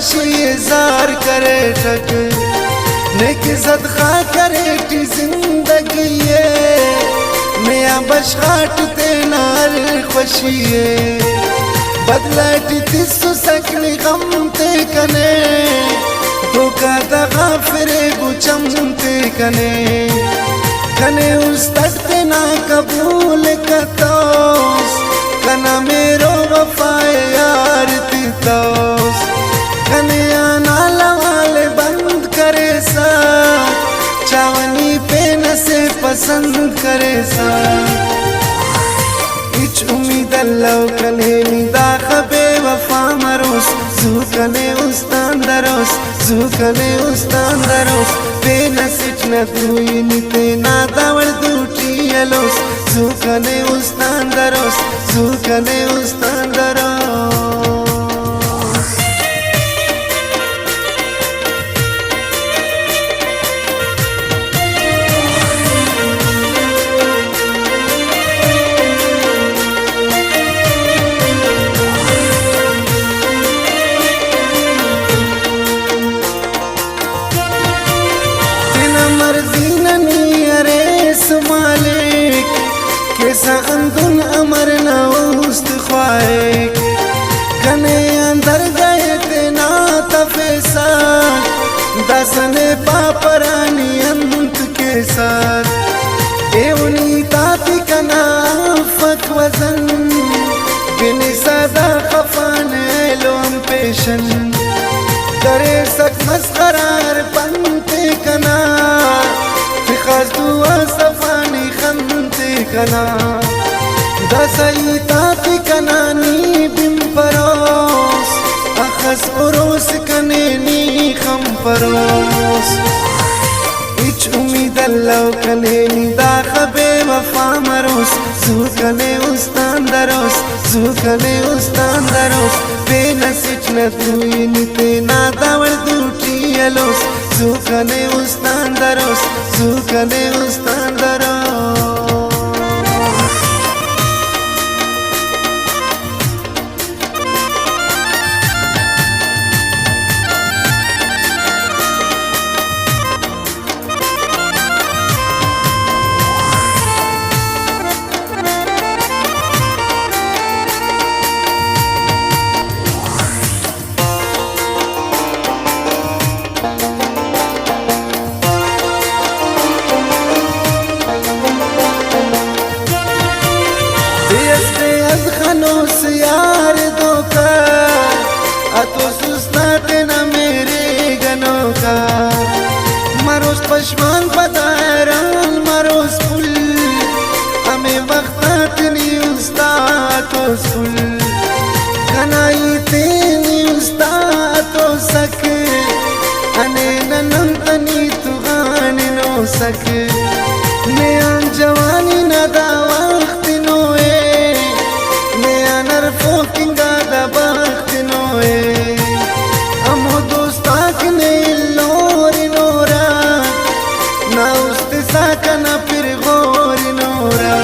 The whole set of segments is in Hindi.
खुशी इज़हार करे ठक नेक सदका करे टी जिंदगी नया बशखाट ते नार खुशी बदलाटी तिस्सु सकली गम ते कने धोखा दगा फिरे गुचम ते कने कने उस तकते ना कबूल कतोस कना मेरो वफाए यार तितोस कने आना लवाले बंद करे सा चावनी पे नसे पसंद करे सा इच उम्मीद अल्लाह कने निदा खबे वफा मरोस जू कने उस्तान दरोस जू कने उस्तान दरोस पे नसिच न दुई निते ना दावड़ दूटी यलोस जू कने उस्तान दरोस जू कने उस्तान दरोस मालिक कैसा अंदुन अमर नौस्त ख्वाहिक कने अंदर गए तेना तफेसा दसने पापरानी अंत के साथ एवनी ताती कना फक वजन बिन सदा खफान लोम पेशन करे सक मस्करार पंते कना दुआ सफानी खंते कना दसई ताती कनानी बिम परोस अखस उरोस कने नी खम परोस इच उम्मीद अल्लाह कने निदा खबे वफा मरोस जू कने उस्तान दरोस जू कने उस्तान दरोस बेनसिच न दुई निते ना दावड़ दूटी यलोस जू कने उस्तान दरोस जू कने उस्तान दरोस यार धोखा अतो सुस्ताते न मेरे गनों का मरोस पशमान पदारान मरोस पुल हमें वक्त नहीं उस्ताद तो सुल कनाई तेनी उस्ताद तो सके अने नंतनी तुगान नो सके नया जवानी न दावक्त नोए फोकिंगा दबाख नोए अमो दोस्ताक ने लोर नोरा ना उस्ते साका ना फिर गोर नोरा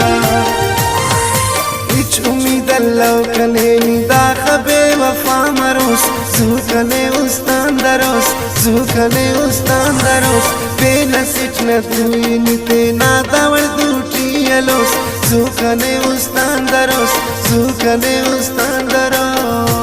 इच उम्मीद अल्लाह कने निदा खबे वफा मरोस जू कने उस्तान दरोस जू कने उस्तान दरोस बेनसिच न दुई निते ना दावड़ दूटी यलोस जू कने उस्तान दरोस जू कने उस्तान दरोस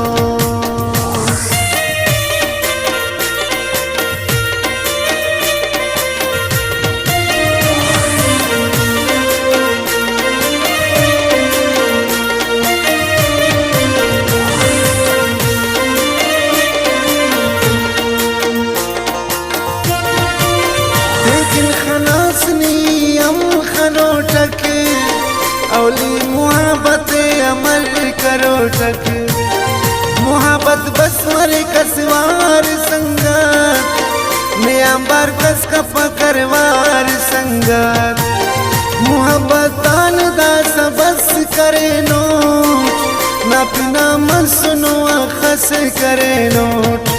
लेकिन खनासनी हम खनोटक औली मोहब्बत अमल करो टक मोहब्बत बस मरे कसवार संगात नया बार कस का पकड़वार संगात मोहब्बत आन दास बस करे नोट ना पिना मन सुनो खस करे नोट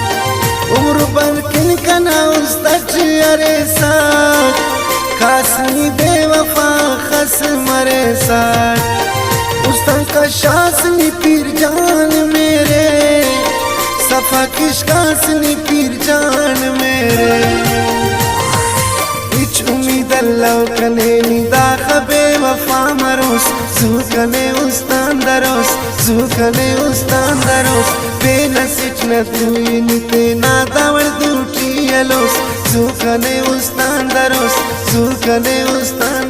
उम्र पर किन कना उस तक अरे साथ खासनी बेवफा खस मरे साथ उस का शासनी पीर जान मेरे सफा किशकासनी पीर जान मेरे इच उम्मीद अल्लाह कने निदा खबे वफा मरोस जुकने उस्तान दरोस जुकने उस्तान दरोस बेनसिच न तुई निते नादावर दूटी यलोस जुकने उस्तान दरोस जुकने उस्तान